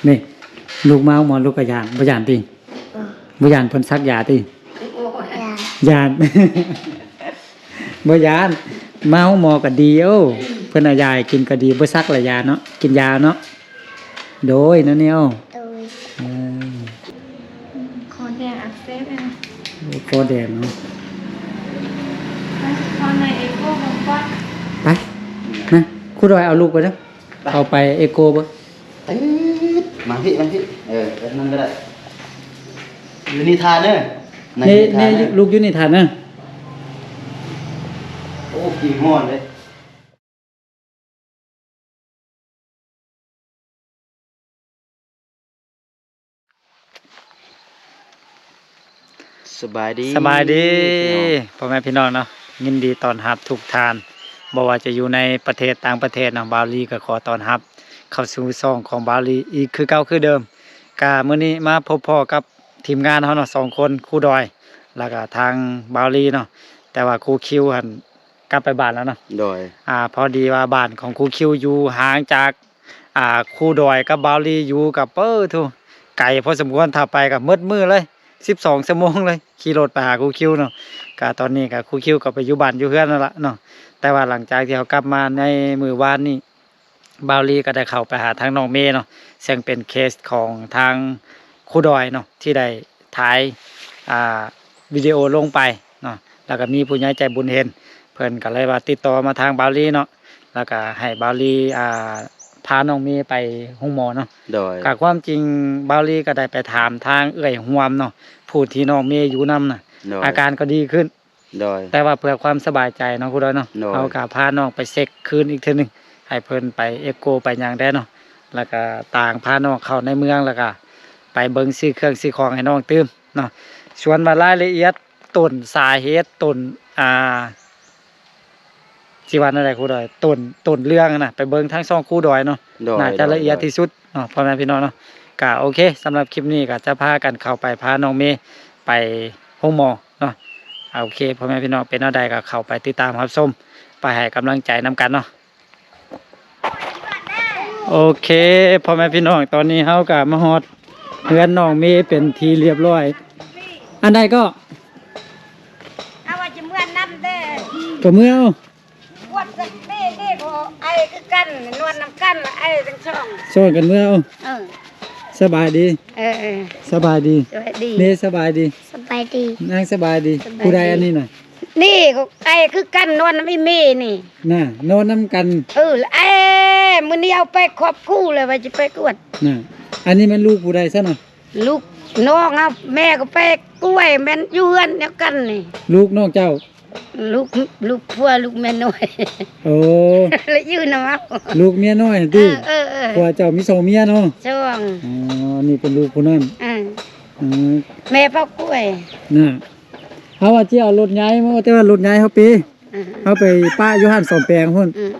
นี่ลูกเมาหมอลูกกระยานบ่ยานติบ่ยานเพิ่นซักยาติยาน บ่ยานเมาหมอก็ดีเอ้าเพิ่นเอายาให้กินก็ดีบ่ซักละยาเนาะกินยาเนาะโดยนั่นนี่เอ้าเออ คอแดงอักเสบเลย โคแดงเนาะ คอในเอโก้บางก้อน ไปนะครูดอยเอาลูกไปเด้อเอาไปเอโกบ่ มาพี่นั่นก็ได้อยู่นิทานเนอะ นี่ลูกอยู่ในฐานนะ โอ้กี่ม้วนเลยสบายดี สบายดีพ่อแม่พี่น้องเนาะยินดีต้อนรับทุกท่านบ่ว่าจะอยู่ในประเทศต่างประเทศเนาะบาลีก็ขอต้อนรับเข้าสู่ช่องของบาลีอีกคือเก่าคือเดิมกะมื้อนี้มาพบพ่อกับทีมงานเฮาเนาะ2คนครูดอยแล้วก็ทางบาลีเนาะแต่ว่าครูคิวหั่นกลับไปบ้านแล้วเนาะ โดย พอดีว่าบ้านของครูคิวอยู่ห่างจากครูดอยกับบาลีอยู่กับทุไกลพอสมควรถ้าไปกับมืดมือเลย12 ชั่วโมงเลยขี่รถไปหาครูคิวเนาะก็ตอนนี้ก็ครูคิวก็ไปอยู่บ้านอยู่เฮือนนั่นล่ะเนาะแต่ว่าหลังจากที่เขากลับมาในมื้อวานนี้บาลีก็ได้เข้าไปหาทางน้องเมย์เนาะซึ่งเป็นเคสของทางครูดอยเนาะที่ได้ถ่ายวิดีโอลงไปเนาะแล้วก็มีผู้ใหญ่ใจบุญเห็นเพิ่นก็เลยว่าติดต่อมาทางบาลีเนาะแล้วก็ให้บาลีพาน้องเมย์ไปห้องหมอเนาะ โดย ก็ความจริงบาลีก็ได้ไปถามทางเอื้อยหวมเนาะผู้ที่น้องเมย์อยู่นํน่ะ โดย อาการก็ดีขึ้น โดย แต่ว่าเพื่อความสบายใจเนาะคุณดอยเนาะ โดย เอาก็พาน้องไปเช็คคืนอีกเทื่อนึงให้เพิ่นไปเอ็กโกไปหยังได้เนาะแล้วก็ต่างพาน้องเข้าในเมืองแล้วก็ไปเบิ่งซื้อเครื่องซื้อของให้น้องตื่มเนาะส่วนว่ารายละเอียดต้นสาเหตุต้นสิว่าอะไรครูดอยต้นเรื่องน่ะไปเบิ่งทั้งสองครูดอยเนาะ โดย น่าจะละเอียดที่สุดเนาะพ่อแม่พี่น้องเนาะก็โอเคสำหรับคลิปนี้ก็จะพากันเข้าไปพาน้องเมย์ไปห้องหมอเนาะโอเคพ่อแม่พี่น้องเป็นเอาใดก็เข้าไปติดตามรับชมไปให้กำลังใจนำกันเนาะโอเคพ่อแม่พี่น้องตอนนี้เฮาก็มาฮอดเฮือนน้องเมย์เป็นทีเรียบร้อยอันใดก็ เอาว่าจะเมื่อน้ำเด้อ ก็เมื่อเอา วัดสักเด้ก็ไอ้คือกันนวลน้ำกันไอ้ทั้งช่อง ช่วยกันเมื่อเอา เออ สบายดี เออ สบายดี สวัสดี เมย์สบายดี สบายดี นางสบายดี สบายดี ผู้ใดอันนี้น่ะ นี่ก็ไอ้คือกันนวลน้ำไม่มีนี่ น่ะนอนน้ำกัน ไอ้มื้อนี้เอาไปครอบคู่เลยว่าจะไปกวด น่ะอันนี้มันลูกผู้ใดซะน่ะ ลูกน้องเอาแม่ก็ไปกล้วยแม่นอยู่เฮือนเดียวกันนี่ ลูกน้องเจ้า ลูกพัวลูกแม่น้อย โอ้ แล้วยืนเอา ลูกเมียน้อย เอ ติ อ เพราะว่าเจ้ามีสองเมียเนาะ ช่วง อ๋อนี่เป็นลูกผู้นั้น อ่า อือ แม่เผากล้วย น่ะเฮาว่าสิเอารถย้ายมาแต่ว่ารถย้ายเฮาปี อืม เฮาไปป้าอยู่ห้านสอมแปลงพุ่น อืม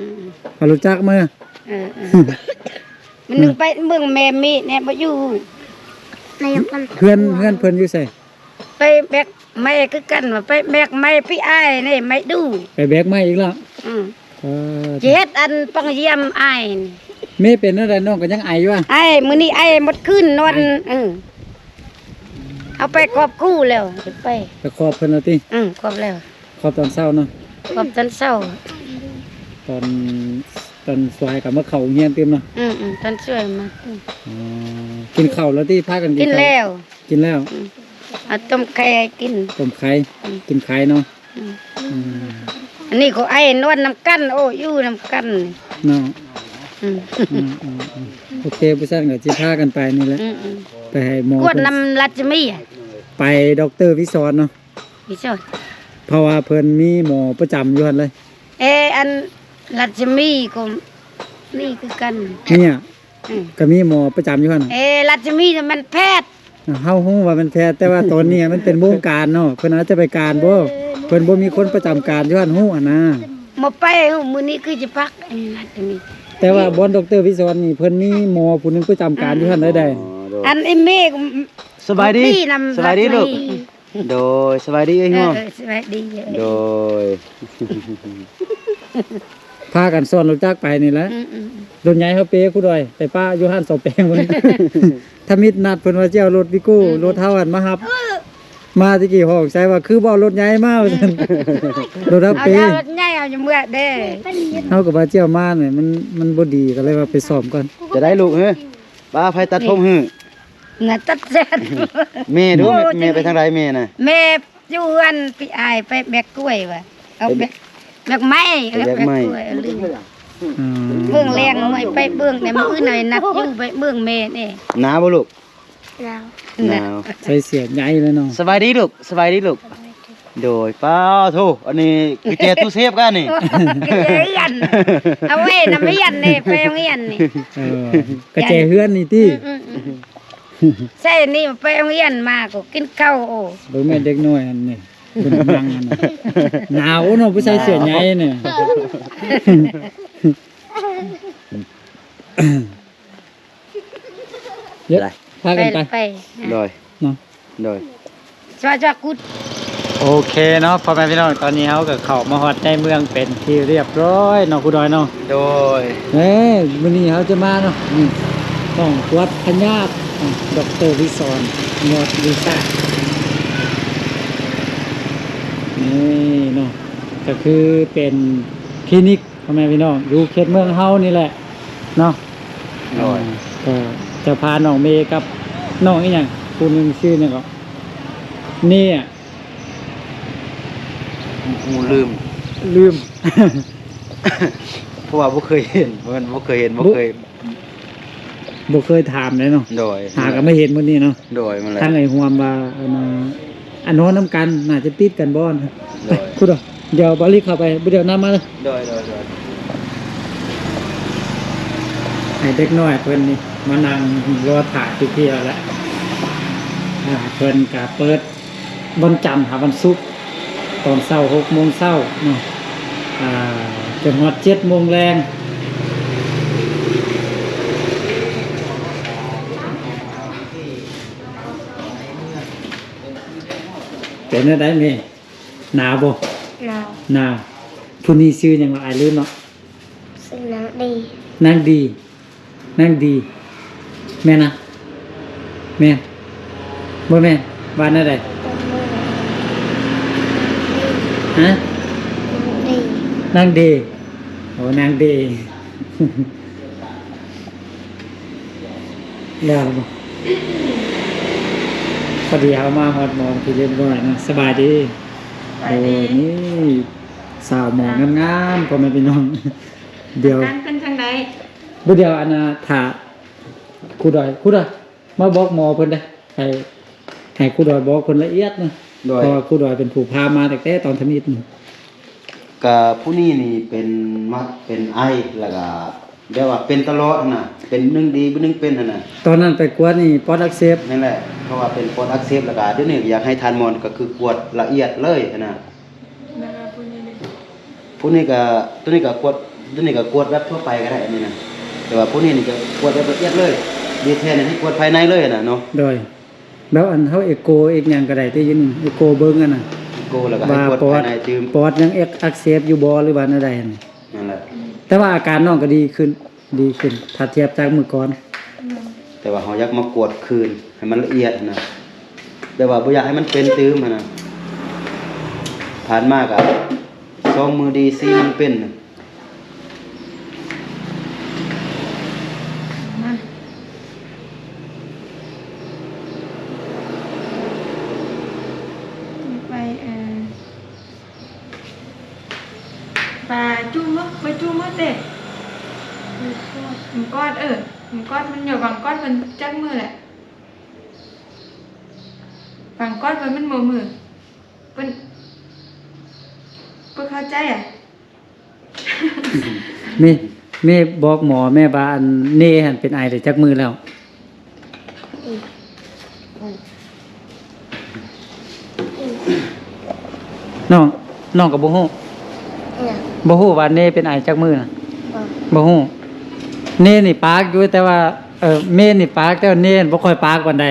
เอารถจักรมา มันนึงไปเมืองแม่มีเนี่ยบ่อยู่ในกัน เพื่อนเพิ่นอยู่ไส ไปแบกไม้คือกันว่าไปแบกไม้พี่อ้ายนี่ไม้ดู ไปแบกไม้อีกแล้ว อืม เออ สิเฮ็ดอันปังเยี่ยมอ้ายนี่ แม่เป็นอะไรน้องก็ยังไออยู่อ่ะ อ้ายมื้อนี้อ้ายหมดคืนนอนเอาไปครอบคู่แล้วสิไป ไปขอบเพิ่นเอาติ ครอบแล้ว ขอบตอนเช้าเนาะ ครอบตอนเช้า ตอนสายก็มาเข้าเฮียนเต็มเนาะ ตอนช่วยมา อ๋อกินข้าวแล้วที่พากัน กิน ข้า แล้ว กินแล้ว เอาต้มไข่ให้กิน ต้มไข่กินไข่เนาะอืม อันนี้ก็ไอ้นวลน้ำกันโอ้อยู่น้ำกัน เนาะ อืม โอเคผู้ซั่นก็สิพากันไปนี่แหละไปให้หมอก วดน้ำรัชมีอ่ะ ไปดอกเตอร์วิศรเนาะ พี่ชอด เพราะว่าเพิ่นมีหมอประจำอยู่หั่นเลย อันรัชมีก็นี่คือกัน เนี่ย อืม ก็มีหมอประจำอยู่หั่นน่ะ รัชมีน่ะมันแพทย์ เฮาฮู้ว่ามันแพทย์แต่ว่าตอนนี้มันเป็นวงการเนาะเพิ่นอาจจะไปการบ่เพิ่นบ่มีคนประจำการอยู่หั่นฮู้อ่ะนะ มาไปมื้อนี้คือจะพักอันรัชมี แต่ว่าบอนดอกเตอร์วิศรนี่เพิ่นมีหมอผู้หนึงประจำการอยู่หั่นได้ อันไอ้เมฆ สบายดี นี่นำ สบายดีลูกโดยสบายดีไอ้ เอ ห่วง อสบายดี โดย พากันซ้อนรถจักรไปนี่แหละรถใหญ่เฮาเปผู้ดอยไปป้าอยู่ห้านเสาแปลงพุ่น ถ้ามิดนัดเพิ่นว่าสิเอารถวิโก้รถเฮาอันมารับ มาตะกี้ห้องใส่ว่าคือบ่รถใหญ่มาว่าซั่น รถเฮา เอา เป ยารถใหญ่เอาอยู่เมื่อเด้ เฮาก็ว่าเจ้ามาเนี่ยมันบ่ดีก็เลยว่าไปซ่อมก่อน จะได้ลูกเฮ้ยป้าไผตัดผมหื้อ น่ะตัดเสร็จ แม่ดูแม่ไปทางใดแม่น่ะ แม่อยู่อันพี่อายไปแบกกล้วยว่ะเอาแบกไม้เอาแบกกล้วยเอาลืม อืม เบื้องแรงหน่อยไปเบื้องแต่มื้อหน่อยนัดอยู่ไปเบื้องแม่นี่ หนาวบ่ลูก แล้ว หนาว ใส่เสียใหญ่เลยเนาะ สบายดีลูกสบายดีลูกโดยป้าโทอันนี้กุญแจตู้เซฟกันนี่ ก็เรียนเอาไว้นำเรียนนี่ไปโรงเรียนนี่ เออกระแจเฮือนนี่ติ ใช่นี่ไปโรงเรียนมาก็กินข้าวโอ้ เบิ่งแม่เด็กน้อยอันนี้เพิ่นกำลังอันนั้นหนาวเนาะผู้ใส่เสื้อใหญ่เนี่ย เยอะพากันไป ไป โดย เนาะ โดย จ้ากุด โอเคเนาะพ่อแม่พี่น้องตอนนี้เฮาก็เข้ามาฮอดในเมืองเป็นที่เรียบร้อยเนาะคุณดอยเนาะ โดย มื้อนี้เฮาจะมาเนาะนี่ต้องตรวจพยาธิดร.วิศรหมวดวิชานี่เนาะก็คือเป็นคลินิกพ่อแม่พี่น้องอยู่เขตเมืองเฮานี่แหละเนาะ โดย ก็จะพาน้องเมย์กับน้องอีหยังผู้หนึงชื่อหยังก็นี่อ่ะ กูลืม ลืม เพราะว่าบ่เคยเห็นบ่เคยเห็นบ่เคย บ่เคยถามเลยเนาะ โดย หาก็ไม่เห็นมื้อนี้เนาะ โดยมันแหละ ทางไอ้หวมว่าอันโน้นน้ำกันน่าจะติดกันบ่นะ โด ไป ย คุณเดี๋ยวบริเข้าไปเดี๋ยวน้ำมาเลย โดย ให้เด็กน้อยเพิ่นนี่มานั่งรอถ่ายทุกเที่ยวแล้วเพิ่นก็เปิดวันจันทร์หาวันศุกร์ตอนเช้า6 โมงเช้าเนาะจนฮอด7 โมงแรงเป็นอะไรแม่หนาวบ่ เรา หนาวผู้นี้ชื่อหยังว่าอายลืมเนาะ สิ่งนั้นดี นางดีนางดี แม่นะแม่บ่แม่บ้านอะไรฮะ ดี นางเดโอ้นางเด แล้วบ่พอดีเอามาฮอดหมองที่เรียบร้อยนะสบายดีโอ้นี่สาวหมองงามๆพ่อแม่พี่น้อง เดี๋ยว นั่นเป็นจังได บ่เดี๋ยวอันน่ะถ้าครูดอยมาบอกหมอเพิ่นได้ให้ครูดอยบอกคนละเอียดนะ โดย เพราะว่าครูดอยเป็นผู้พามาตั้งแต่ตอนทมิตนี่ กับผู้นี้นี่เป็นมัดเป็นไอแล้วก็เรียกว่าเป็นตลอดน่ะเป็นนึงดีบ่นึงเป็นน่ะ ตอนนั้นไปกวดนี่ปอดอักเสบ นั่นแหละเพราะว่าเป็นปอดอักเสบแล้วก็เดี๋ยวนี้อยากให้ทานหมอนก็คือกวดละเอียดเลยนะผู้นี้ก็ตัวนี้ก็กวดตัวนี้ก็กวดแบบทั่วไปก็ได้อันนี้นะแต่ว่าผู้นี้นี่จะกวดแบบละเอียดเลยดีแท้นี่ให้กวดภายในเลยน่ะเนาะ โดยแล้วอันเฮาเอโกอีกหยังก็ได้ที่ยินเอโกเบิ่งอันน่ะ โกแล้วก็ให้ ว่าก วด ปอ ภา ด ยในจืม ปอดยังอักเสบอยู่บ่หรือว่าอันใดนั่น นั่นแหละ แต่ว่าอาการน้องก็ดีขึ้นถ้าเทียบจากเมื่อก่อน แต่ว่าเฮาอยากมากวดคืนให้มันละเอียดนะแต่ว่าบ่อยากให้มันเป็นตื้มหั้นน่ะผ่านมาก็2มือดี4มันเป็นน่ะ ไปปลาจุ้มไปจุ้มเด็กหมูก้อนหมูก้อนมันอยู่บางก้อนมันจักมือแหละบางก้อนมันมือเป็นเข้าใจอ่ะ แม่บอกหมอแม่ว่าอันเน่หั่นเป็นไอได้จักมือแล้วน้องก็บ่ฮู้ เนี่ย บ่ฮู้ว่าเน่เป็นไอจักมือน่ะ บ่ บ่ฮู้เน่นี่ปากอยู่แต่ว่าเม่นี่ปากแต่ว่าเน่บ่ค่อยปากปานใด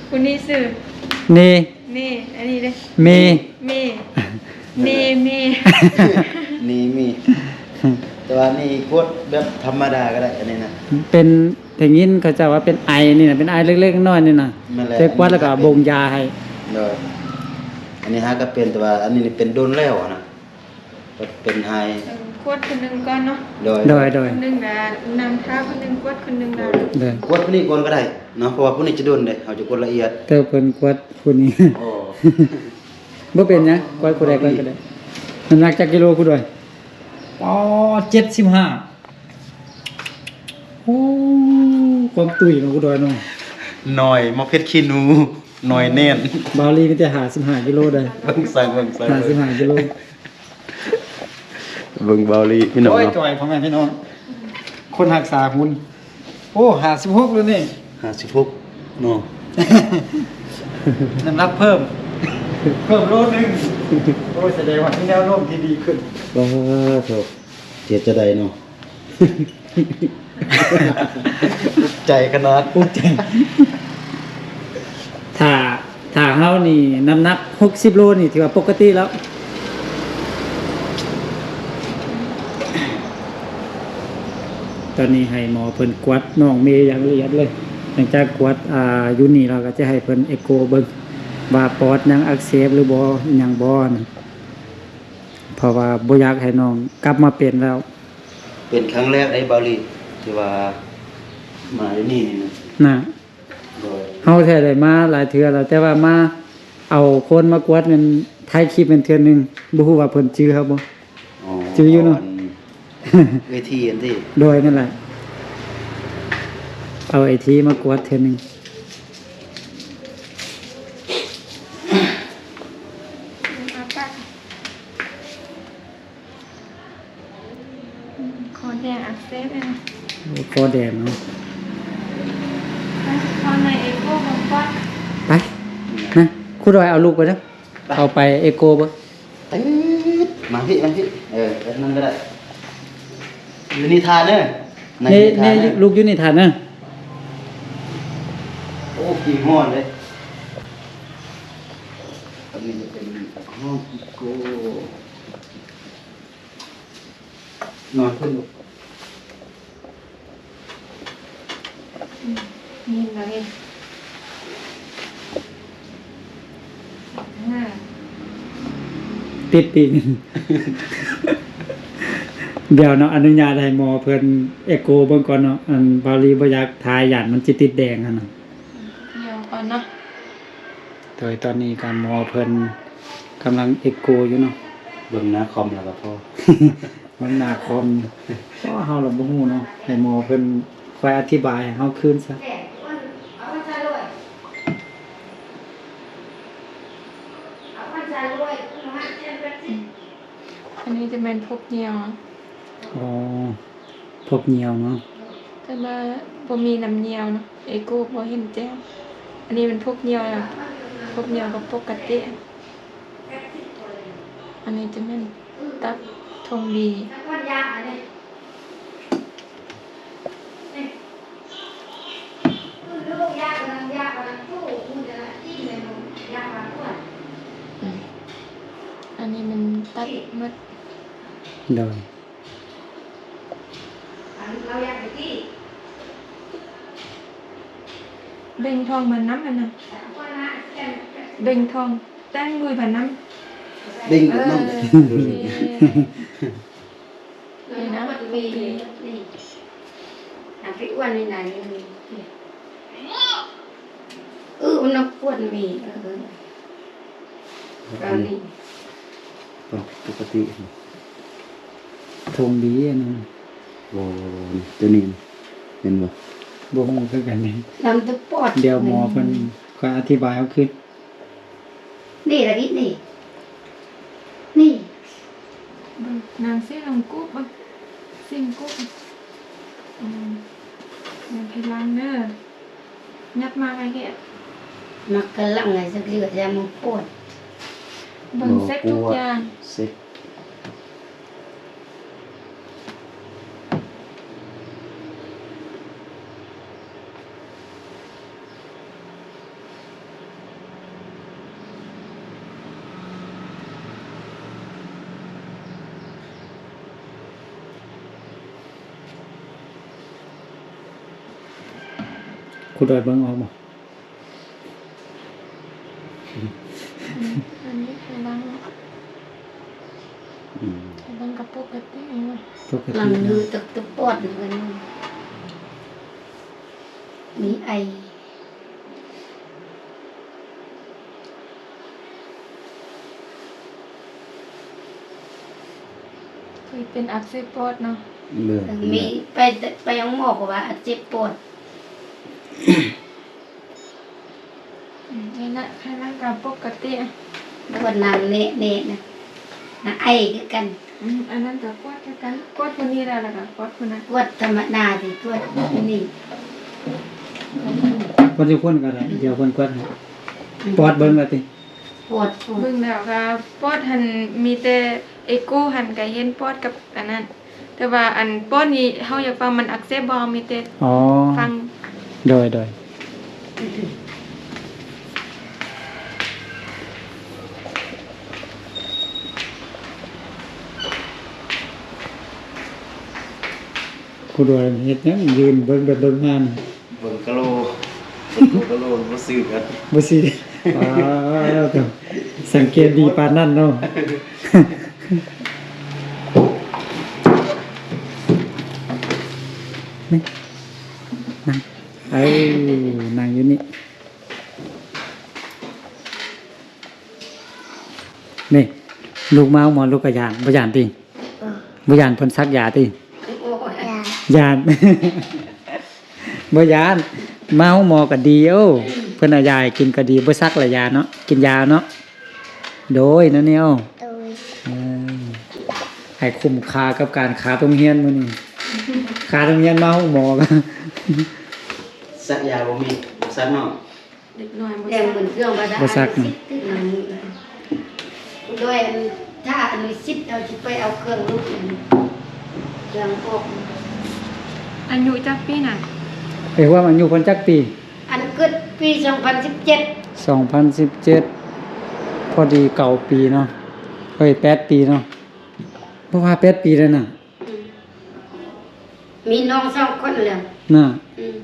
คุณนี่สื่อ เน่ เมอันนี้เลย เม เมเม นี่มี แต่ว่านี่กวดแบบธรรมดาก็ได้อันนี้นะ เป็นอย่างนี้เขาจะว่าเป็นไอนี่นะเป็นไอเล็กๆน้อยๆนี่นะ นั่นแหละ เรียกว่าแล้วก็บ่งยาให้ โดยอันนี้ฮะก็เป็นแต่ว่าอันนี้เป็นโดนแล้วนะก็เป็นไฮ กวดคนหนึงก่อนเนาะ โดย โดย คนหนึงน่ะนำเท้าคนหนึงกวดคนหนึงน่ะ โดย กวดผู้นี้ก่อนก็ได้เนาะเพราะว่าผู้นี้จะโดนเลยเขาจะกวดละเอียด เติบเพิ่นกวดผู้นี้ โอ้ บ่เป็นหยังกวดผู้ใดกวดก็ได้น้ำหนักจักกิโลกูด้วยอ๋อ75โอ้ความตุ้ยของกูด้วยเนาะ หน่อยมะเพ็ดขี้หนูหน่อยแน่น บาลีก็จะ55กิโลได้ เบิ่งสั่ง55กิโล เบิ่งเบาลีพี่น้อง โอ้ย เนาะ จ่อยพ่อแม่พี่น้องคนรักษาหุ่นโอ้56แล้วนี่ 56เนาะ น้ำหนักเพิ่มโลนึงโอ้ยแสดงว่ามีแนวโน้มที่ดีขึ้น ว้าโถเจ็ดจะได้เนาะ ใจขนาด ภูมิใจถ้าเฮานี่น้ำหนัก60โลนี่ถือว่าปกติแล้ว ตอนนี้ให้หมอเพิ่นกวดน้องเมย์อย่างละเอียดเลยหลังจากกวดอยู่นี่เราก็จะให้เพิ่นเอ็กโกเบิ่งว่าปอดยังอักเสบหรือบ่อิหยังบ่นะเพราะว่าบ่อยากให้น้องกลับมาเป็นแล้ว เป็นครั้งแรกได้เบาลีที่ว่ามาที่นี่นี่นะ นะ โดย เฮาแท้ได้มาหลายเทื่อแล้วแต่ว่ามาเอาคนมากวดมันถ่ายคลิปเป็นเทื่อหนึงบ่ฮู้ว่าเพิ่นชื่อครับบ่ อ๋อ จื้ออยู่เนาะ เวทีอันที่ โดยนั่นแหละเอาไอทีมากวดเทื่อหนึง เอาปะคอแดงอักเสบเลยนะ คอแดงเนาะ ตอนในเอโก้ของก้อน ไปนะครูดอยเอาลูกไปเด้อเอาไปเอโกบ่ ตึ๊ดมาพี่แบบนั้นก็ได้อยู่นิทานเนอะใน นี่ นิทาน นี่ เนอะ ลูกอยู่ในฐานนะ โอ้กี่ห้อนเลยอันนี้จะเป็นห้องอีโก้นอนขึ้นลูก นี่เลยอ่า ติดปีก เดี๋ยวเนาะอนุญาตให้หมอเพิ่นเอโกเบิ่งก่อนเนาะอันบาลีบ่อยากทายหยาดมันสิติดแดงหั่นน่ะ เดี๋ยวก่อนเนาะ โดยตอนนี้การหมอเพิ่นกำลังเอโกอยู่เนาะ เบิ่งหน้าคอมแล้วก็พอ มันหน้าคอมเพราะว่าเฮาล่ะบ่ฮู้เนาะให้หมอเพิ่นคอยอธิบายให้เฮาคืนซะ เอาไปใส่ด้วยเอาไปใส่ด้วยมาเจ็บแบบนี้ อันนี้จะเป็นพวกเหนียว อ๋อพวกเหนียวเนาะ แต่ว่าบ่มีน้ำเหนียวเนาะเอโก้บ่เห็นแจ้งอันนี้เป็นพวกเหนียวนะพวกเหนียวกับปกติอันนี้จะเป็นตับทงดี แล้วก็ยาอะไรนี่ลูกยากำลังยากำลังสู้คุณจะจิ้มเลยลูกยากำลังอ้วน อันนี้มันตัดหมด โดย เราอยากไปที่ เบ่งทองบันน้ำมันนะ ว่านะแค่ เบ่งทองแต้งลุยบันน้ำ ดิ้ง เอ กับ อ น้อง นี่นะ ปีนี่พี่อ้วนนี่ไหนมันนักอ้วนมีเรานี่ ปกติ ทงดีอันนั้น โอ้ตัวนี้เห็นบ่ บ่ฮู้คือกันนี่ ลำตะปอด เดี๋ยวหมอเพิ่นคอยอธิบายเอาคืน นี่ละนิดนี่นี่ นางเส้นลงกุ๊บบ้างสิ่งกุ๊บนางพลังเด้อยัดมาไอ้แก มักกะลังไงสักเดือดยามันปวด เบิ่งเซ็ตทุกอย่าง เซ็ก ครูดอยเบิ่งออกบ่ อันนี้กำลัง อืม กำลังกับปกติเนาะ ปก หลั ติ งลือตึกปอดเหมือนกันมีไอ เคยเป็นอักเสบปอดเนาะ เบื่อ มีไปยังหมอบอกว่าเจ็บปวด นี่นะให้ร่างกายปกติอ่ะ ปวดนางเนะนะนะไอคือกัน อันนั้นก็กวดคือกันกวดคนนี้แล้วล่ะค่ะกวดคนนั้น ปวดธรรมดาสิปวดนี่ คนสิคนก็ได้เดี๋ยวเพิ่นกวดให้ปอดเบิ่งว่าติ ปวด เบิ่งแล้วก็ปอดหันมีแต่เอโกหันก็เห็นปอดกับอันนั้น แต่ว่าอันปอดนี่เฮาอยากฟังมันอักเสบบ่มีแต่ อ๋อ ฟัง โดยครูดอยเฮ็ดหยังยืนเบิ่งแบบเบิ่งมานี่ เบิ่งกะโหลกะโหลบ่ซื้อกัน บ่สิว้าวเด้อสังเกตดีปานนั้นเนาะ นี่นั่งนั่งอยู่นี่นี่ลูกเมาหมอลูกกระยานบ่ยานติบ่ยานเพิ่นซักยาติ โอ้ย ยาน บ่ยานเมาหมอก็ดีเอ้าเพิ่นเอายาให้กินก็ดีบ่ซักละยาเนาะกินยาเนาะโดยนั่นเนี่ยเออให้คุ้มค่ากับการขาโรงเรียนมื้อนี้ขาโรงเรียนเมาหมอก็ สักยาบ่มีสักเนาะ เด็กน้อยบ่ แดงเหมือนเครื่องประดับ บ่ซัก สิตึกหนังด้วยถ้าอันนี้ซิดเอาสิไปเอาเครื่องลูกเครื่องออก อายุจักปีน่ะ เอ้ยว่ามันอยู่เพิ่นจักปี อันเกิดปี2017 2017 พอดีเก่าปีเนาะเอ้ย8ปีเนาะเพราะว่า8ปีแล้วน่ะ มีน้อง2คนแล้ว น่ะ อืม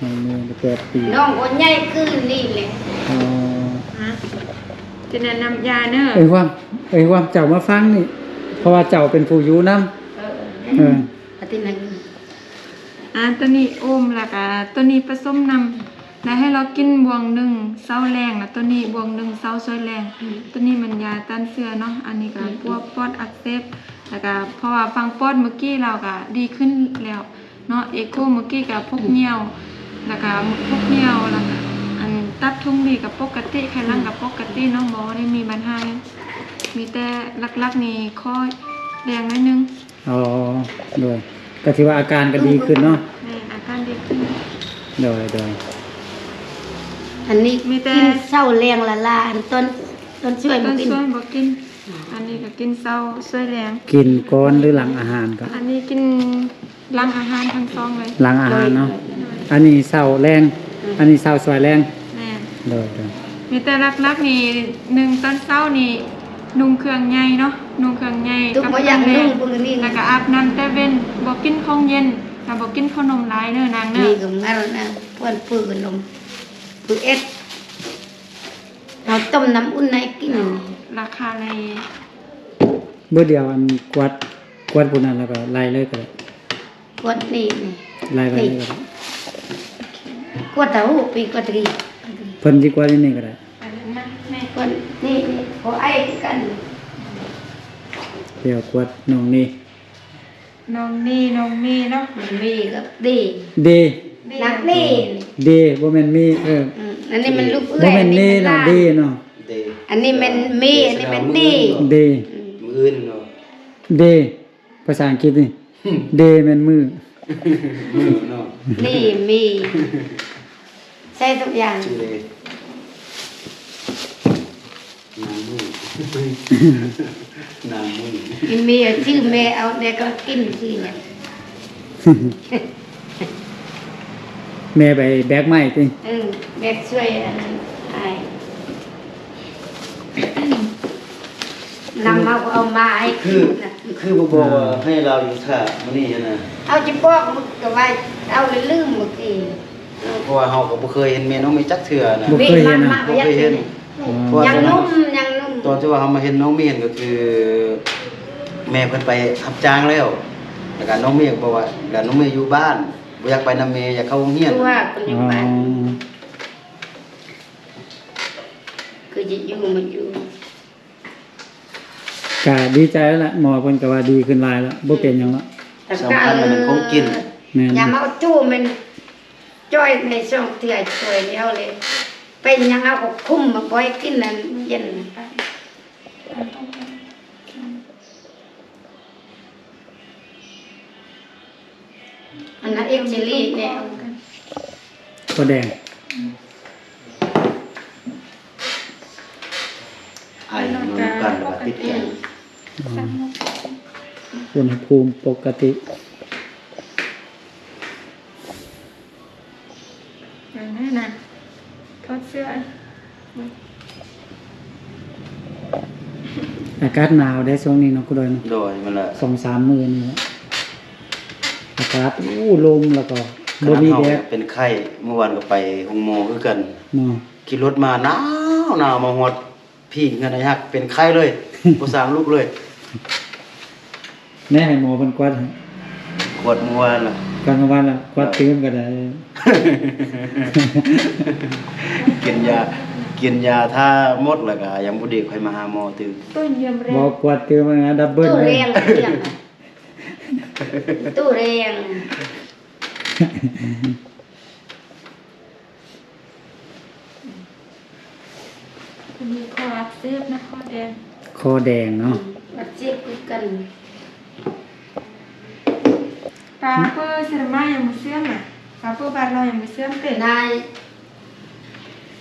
มันมี8ปี น้องคนใหญ่คือนี่แหละ อ๋อ ฮะจะแนะนำยาเด้อ เอ้ยว่าเจ้ามาฟังนี่ เพราะว่าเจ้าเป็นผู้อยู่นำเออ อาทิตย์นึง ตัวนี้โอมแล้วก็ตัวนี้ผสมนำแล้วให้เรากินบวงหนึ่งเช้าแรงแล้วตัวนี้บวงหนึ่งเช้าซอยแรงตัวนี้มันยาต้านเชื้อเนาะอันนี้ก็พวกปอดอักเสบแล้วก็เพราะว่าฟังปอดเมื่อกี้เราก็ดีขึ้นแล้วเนาะเอโคเมื่อกี้ก็พกเหนียวแล้วก็พกเหนียวแล้วก็อันตัดทุ่งดีกับปกติไขลังกับปกติเนาะหมอได้มีปัญหาหยังมีแต่หลักๆนี่ข้อแดงนิดนึง อ๋อโดยก็ถือว่าอาการก็ดีขึ้นเนาะ ในอาการดีขึ้น โดย อันนี้ มีแต่ กินเศร้าแรงละลาอันต้นช่วย ต้ มาน กิน ช่วยบอกกิน อันนี้ก็กินเศร้าช่วยแรง กินก่อนหรือหลังอาหารก็ อันนี้กินหลังอาหารทั้งซองเลย หลังอาหารเนาะอันนี้เช้าแรง อันนี้เช้าสวยแรง แน่ โดย มีแต่รักๆนี่หนึ่งตอนเช้านี่นุ่งเครื่องใหญ่เนาะนุ่งเครื่องใหญ่ ทุกบ่อย่าง แร นุ่ ง งพวกนี้ แล้ นะ วก็อาบน้ำแต่เว้นบอกกินของเย็นแล้วบอกกินขนมหลายเด้อนางเด้ นี่ อ ก็งั้นนะเพื่อนปื้อลมปื้อเอ็ดเราต้มน้ำอุ่นให้กิน ราคาเลย เมื่อเดียวอันกวาดพุ่นนั้นแล้วก็ไล่เลยก็ได้ กวดนี่นี่ ไล่ไปเลยก็ได้ กวดเต้าหู้ปีกวดตรี เพิ่นสิกวาดอยู่นี่ก็ได้ อันนั้นนะแม่ กวดนี่ขอไอ้กัน เดี๋ยวกวาดน้องนี่ น้องนี่เนาะ มันมีกับดี เด นักนี่ เดบ่แม่นมีอันนี้มันลูก บ่ เอื้อย แม่นนี่น่ะเดเนาะ เด อันนี้มันมีอันนี้มันดี เด มื้ออื่นเนาะ เดภาษาอังกฤษนี่เดแม่นมือ มื้อเนาะ นี่มีใช่ทุกอย่าง ชื่อเลยนางมื้อ นางมื้อ กินมีชื่อแม่เอาเด็กก็กินชื่อเนี่ย แม่ไปแบกไม้ติ แม่ช่วยอันนั้นให้นำมาเอามาให้ คือบ่บอกว่าให้เราอยู่ท่ามื้อนี้นะ เอาจิบอกมึงก็ว่าเอาเลยลืมเมื่อกี้ อ่า เพราะว่าเฮาก็บ่เคยเห็นแม่น้องเมย์จักเทื่อนะ บ่เคยเห็นนะ มา บ่เคยเห็น ยังนุ่มยังนุ่ม ตอนที่ว่าเฮามาเห็นน้องเมย์ก็คือ แม่เพิ่นไปรับจ้างแล้วแล้วก็น้องเมย์บอกว่าแล้วน้องเมย์อยู่บ้านบ่อยากไปนำแม่อยากเข้าโรงเรียน ตัวคนอยู่ อ๋อ บ้านคือจะอยู่มันอยู่ ก็ดีใจแล้วล่ะหมอเพิ่นก็ว่าดีขึ้นหลายแล้วบ่เป็นหยังแล้ว สำคัญมันของกิน แม่น อย่ามาเอาตู้มันจ้อยในช่องเถื่อช่วยเดียวเลยเป็นยังเอาก็คุ้มมาบ่อยกินนั่นเย็นอันนั้นเอ็กซิลีเนี่ย ก็แดง ไอ้นอนกันแล้วก็ติดกัน อุณหภูมิปกติ อย่างนั้นนะทอดเสื้อ อากาศหนาวได้ช่วงนี้เนาะคุณดอยเนาะ โดยมันละ 2-3 มื้อนี่แหละอากาศลมแล้วก็บ่มี เฮา แดด เป็นไข้เมื่อวานก็ไปโรงหมอคือกัน เนาะ ขี่รถมาหนาวมาฮอดพี่เงินไอ้ฮักเป็นไข้เลย บ่สร้างลูกเลย แม่ให้หมอเพิ่นกวาดให้ ปวดเมื่อวานล่ะ กลางวันล่ะกวาดตื่นก็ได้ กินยาถ้าหมดแล้วก็ยังบ่ดีค่อยมาหาหมอตื่น ต้นเยี่ยมแร บ่ ง กวาดตื่นมาดับเบิล ตู้ เล เรี ย ยงเรียงตู้เรียง มีคออักเสบนะคอแดง คอแดงเนาะ มาเจ็บกัน ปลาเปอร์เซรมายังมือเสื่อมอ่ะปลาเปอร์บาดเรายังมือเสื่อมเป็น นาย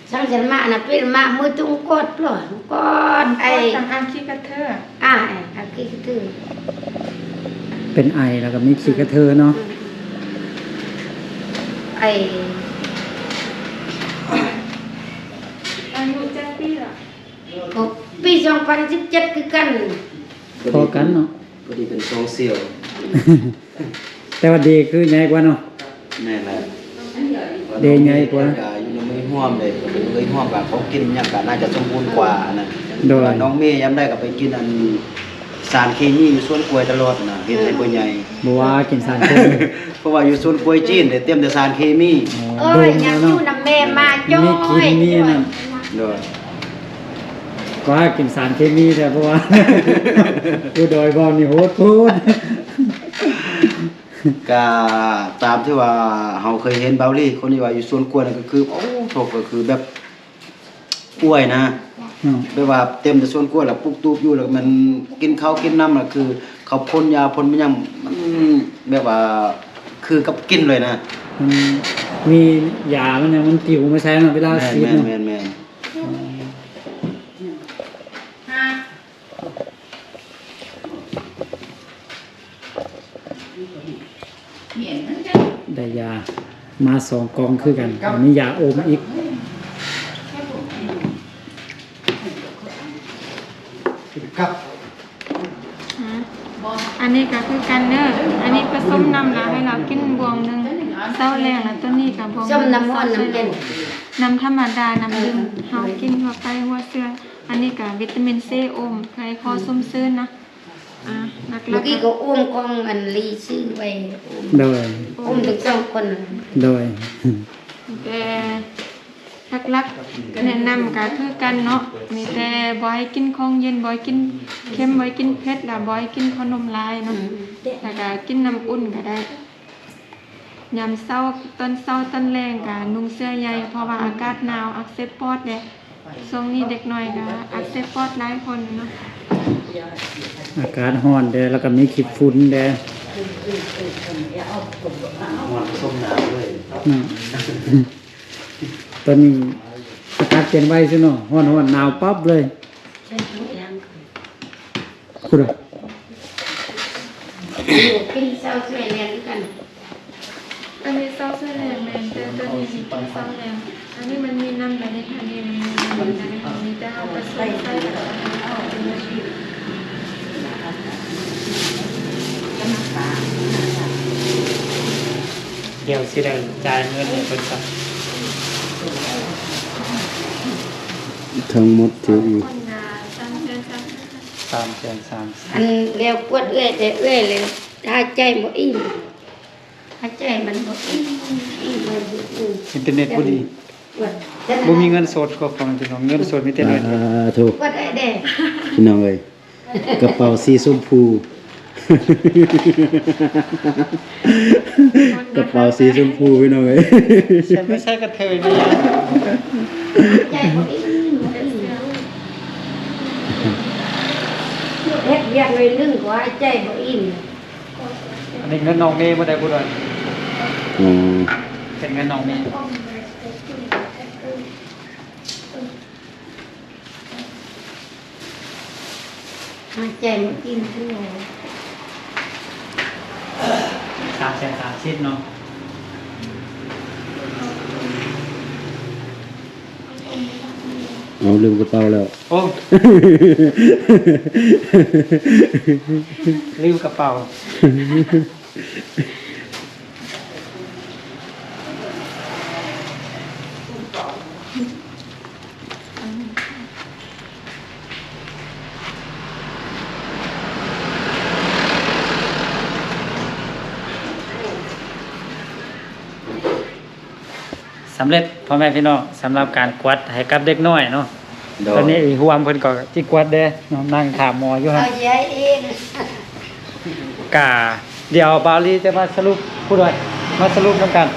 ช่างฉันมาน่ะเป็นมามือตุ้งกดปล่อยกดไอ้ ต่างอันขี้กระเทอะ อากี้คือ เป็นไอแล้วก็มีขี้กระเทอเนาะ ไอ้ อายุจักปีละ ก็ปี2017คือกัน พอกันเนาะ พอดีเป็นทรงเสี่ยว แต่ว่าดีคือใหญ่กว่าเนาะ แม่นแหละ เดงไงกว่า อยู่ในมือห่วมเลยมือห่วมกับเขากินอย่างก็น่าจะสมบูรณ์กว่านะ โดย น้องเมย์ย้ำได้ก็ไปกินอันสารเคมีอยู่สวนกล้วยตลอดนะเฮ็ดให้บ่ใหญ่ บ่ว่ากินสารเคมี เพราะว่าอยู่สวนกล้วยจีนเนี่ยเตรียมแต่สารเคมี เอ้ยยังอยู่นำแม่มาจ้อย มีกินมีนั่น โดย ก็ว่ากินสารเคมีแต่เพราะว่า ผู้ดอยบ่นี่โหดพูด ก็ตามที่ว่าเฮาเคยเห็นเบาลี่คนที่ว่าอยู่สวนกล้วยนั่นก็คือโอ้โถก็คือแบบกล้วยนะ เนาะ แบบว่าเต็มแต่สวนกล้วยแล้วปลูกตูบอยู่แล้วมันกินข้าวกินน้ำน่ะคือ เขาพ่นยาพ่นมันยังมันแบบว่าคือกับกินเลยนะ มันมียามันเนี่ยมันติวมาใช้เนาะเวลา แม่น ฉีด แม่น เนาะ แม่นแม่น ฮะ ได้ยามา2 กองคือกันอันนี้ยาอมอีก อันนี้ก็คือกันเนอร์อันนี้ผสมน้ำแล้วให้เรากินบวงหนึ่งเศร้าแรงแล้วตัวนี้กับบวง ส้มน้ำมันน้ำเย็น น้ำธรรมดาน้ำดื่มเฮากินเข้าไปหัวเสื้ออันนี้ก็วิตามินซีอมใครคอซุ่มซื่นนะหลัก เมื่อกี้ก็อุ้มกองอันลีซื้อไว้ โดย อุ้มถึง2คน โดย แต่หลักๆแนะนำก็คือกันเนาะมีแต่บ่ให้กินของเย็นบ่ให้กินเค็มบ่ให้กินเผ็ดแล้วบ่ให้กินขนมลายเนาะแล้วก็กินน้ำอุ่นก็ได้ยามเช้าตอนเช้าตอนแรงก็นุ่งเสื้อใหญ่เพราะว่าอากาศหนาวอักเสบปอดเด้ช่วงนี้เด็กน้อยก็อักเสบปอดหลายคนเนาะ อากาศร้อนเด้แล้วก็มีขี้ฝุ่นเด้ มันผสมน้ำด้วย เนาะ ตอนนี้อากาศเปลี่ยนไวซิเนาะร้อนๆหนาวปั๊บเลยคุณอะ อยู่กินเช้าช่วยเรียนกัน อันนี้ซอสแรงแมนแต่ตัวนี้มีกินซอสแรงอันนี้มันมีน้ำแบบนี้อันนี้มันมีน้ำแบบนี้มีแต่เอาไปใส่ใส่แล้วก็เอาไปเลย เดี๋ยวสิได้จ่ายเงินให้เพิ่นก่อน ทั้งหมดที่อีก คนงาน3 เดือน 3 อันแล้วปวดเอื้อยแต่เอื้อยเลยหายใจบ่อิ่มหายใจมันบ่อิ่มมันบ่อิ่ม อินเทอร์เน็ตบ่ดี ปวด บ่มีเงินสดก็ฟังพี่น้องเงินสดมีแต่เน็ต ถูก ปวดไอ้แดง พี่น้องเอ้ยกระเป๋าสีชมพูกระเป๋าสีชมพูพี่น้องเอ้ย ฉันไม่ใช่กระเทยนี่ ใจบ่อิ่มเฮ็ดเวียกเลยนึงก็หายใจบ่อิ่ม อันนี้เงินน้องเมย์บ่ได้บ่ได้ อ๋อ เป็นเงินน้องเมย์ หายใจบ่อิ่มทั้งหมด 330เนาะ เอาลืมกระเป๋าแล้ว โอ้ลืมกระเป๋าสำเร็จพ่อแม่พี่น้องสำหรับการกวาดให้กับเด็กน้อยเนาะ โด ตอนนี้อีหวมเพิ่นก็จิกวาดเด้เนาะนั่งถามหมออยู่ เอา ฮะ ใหญ่เอง กะเดี๋ยวบาวลีจะมาสรุปผู้ด้วยมาสรุปนํกัน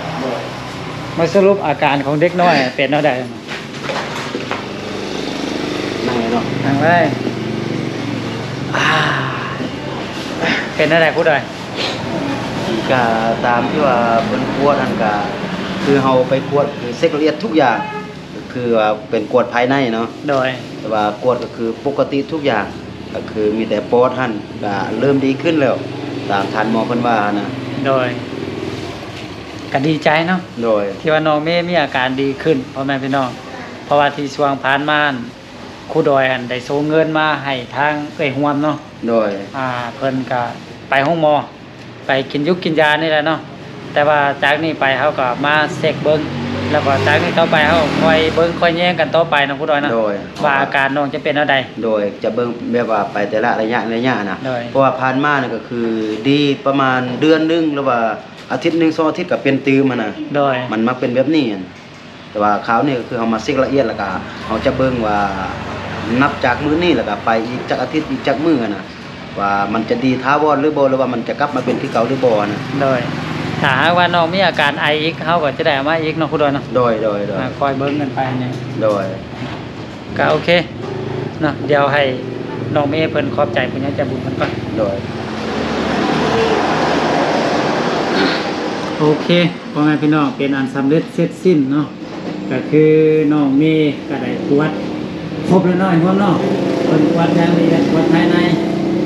มาสรุปอาการของเด็กน้อยเป็นเท่าใด นั่งเลยเนาะ ทางแรกเป็นอะไรผู้ด้วย ก็ตามที่ว่าเพิ่นกวดนั่นก็คือเฮาไปกวดคือเช็คละเอียดทุกอย่างก็คือว่าเป็นกวดภายในเนาะ โดย แต่ว่ากวดก็คือปกติทุกอย่างก็คือมีแต่ปอดหั่นก็เริ่มดีขึ้นแล้ว ตามทานหมอเพิ่นว่านะ โดยก็ดีใจเนาะ โดย ที่ว่าน้องเมย์มีอาการดีขึ้นพ่อแม่พี่น้องเพราะว่าที่ช่วงผ่านมาครูดอยอันได้ส่งเงินมาให้ทางเอ้ยฮวมเนาะ โดย เพิ่นก็ไปห้องหมอไปกินยุกกินยานี่แหละเนาะแต่ว่าจากนี้ไปเขาก็มาเช็คเบิ่งแล้วก็จากนี้ต่อไปเขาคอยเบิ่งคอยแย่งกันต่อไปนะครูดอยนะ โดย ว่าอาการน้องจะเป็นเท่าใด โดยจะเบิ่งแบบว่าไปแต่ละระยะนะ โดย เพราะว่าผ่านมานี่ก็คือดีประมาณเดือนหนึงหรือว่าอาทิตย์หนึง2อาทิตย์ก็เป็นตืมน่ะ โดย มันมักเป็นแบบนี้อะแต่ว่าคราวนี้ก็คือเอามาเช็คละเอียดแล้วก็เขาจะเบิ่งว่านับจากมื้อนี้แล้วก็ไปอีกจักอาทิตย์อีกจักมื้อนะว่ามันจะดีท้าวรหรือบ่หรือว่ามันจะกลับมาเป็นที่เก่าหรือบ่นะ โดยถ้าหากว่าน้องมีอาการไออีกเขาก็จะได้เอามาอีกเนาะครูดอยเนาะ โดย คอยเบิ่งกันไปเนี่ย โดย ก็โอเคเนาะเดี๋ยวให้น้องเมย์เพิ่นขอบใจเพิ่นยังจะบุญเพิ่นก่อน โดย โอเคพ่อแม่พี่น้องเป็นอันสำเร็จเสร็จสิ้นเนาะก็คือน้องเมย์ก็ได้ตรวจครบแล้วเนาะไอ้พวกเนาะเพิ่นตรวจอย่างละเอียดตรวจภายใน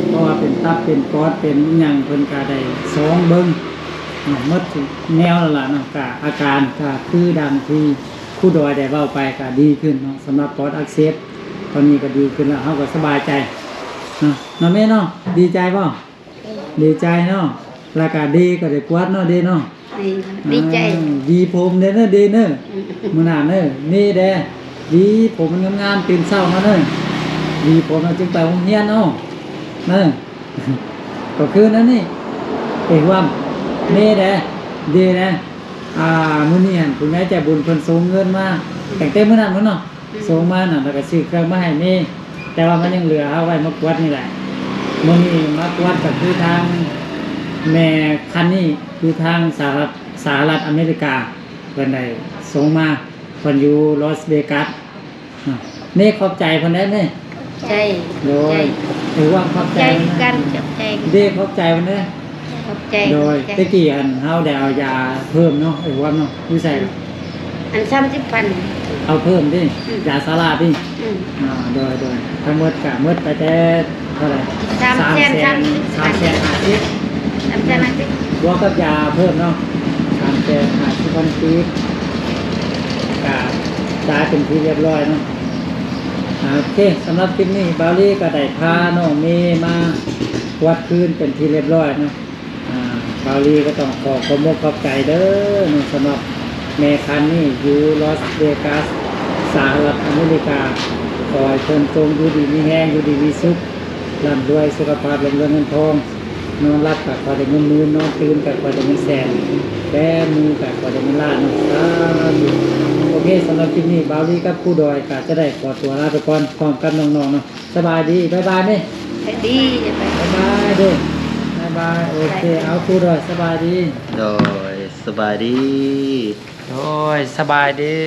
เพราะว่าเป็นตับเป็นปอดเป็นอิหยังเพิ่นก็ได้สองเบิ่งหมดทุกแนวแล้วล่ะเนาะก็อาการก็คือดังที่ครูดอยได้เว้าไปก็ดีขึ้นเนาะสำหรับปอดอักเสบตอนนี้ก็ดีขึ้นแล้วเฮาก็สบายใจเนาะน้องเมย์เนาะดีใจบ่ดีใจเนาะแล้วก็ดีก็ได้กวดเนาะดีเนาะ ดีใจ ดีผมเด้อเนอะดีเนอะมื้อหน้าเนอะนี่เด้ดีผมมันงามๆตื่นเช้ามาเนอะดีผมเราจึงไปโรงเรียนเนาะเนอะ ก็คือนั่นนี่เอกว่านี่เด้ดีนะมื้อนี้หั่นคุณยายใจบุญเพิ่นส่งเงินมาตั้งแต่มื้อนั้นพุ่นเนาะส่งมาน่ะแล้วก็ซื้อเครื่องมาให้นี่แต่ว่ามันยังเหลือเอาไว้มากวดนี่แหละมื้อนี้มากวดก็คือทางแม่คันนี่คือทางสหรัฐอเมริกาเพิ่นได้ส่งมาเพิ่นอยู่ลอสเวกัสนี่ขอบใจเพิ่นได้นี่ ใจ โดยถือว่าขอบ ใจ ใจ กันจับใจ เด้ขอบใจเพิ่นเด้อ ขอบใจ โดยตะกี้อันเฮาได้เอายาเพิ่มเนาะไอ้ว่าเนาะอยู่ใส่ อัน30,000 เอาเพิ่มดิยาสาลาดิ อืม โดยทั้งหมดก็หมดไปแต่เท่าไหร่ 350,000 บวกกับยาเพิ่มเนาะ350,000ปีก็จ่ายเป็นที่เรียบร้อยเนาะโอเคสำหรับคลิปนี้บาวลี่ก็ได้พาน้องเมย์มาวัดคืนเป็นที่เรียบร้อยเนาะ บาลีก็ต้องขอขอบขอบใจเด้อสำหรับแม่คันนี่อยู่ลอสเวกัสสหรัฐอเมริกาขอให้เพิ่นจงอยู่ดีมีแห้งอยู่ดีมีสุขร่ำรวยสุขภาพร่ำรวยเงินทองนอนรับกับขอได้เงินหมื่นนอนตื่นกับขอได้เงินแสนแบมือกับขอได้เงินล้านเนาะสาธุโอเคสำหรับคลิปนี้บาลีกับผู้ดอยก็จะได้ขอตัวลาไปก่อนพร้อมกับน้องๆเนาะสบายดีบ๊ายบายนี่ ไปดีจะไป บ๊ายบายเด้บ๊ายบายโอเคเอาผู้ดอยสบายดี โดยสบายดี โอ้ยสบายดี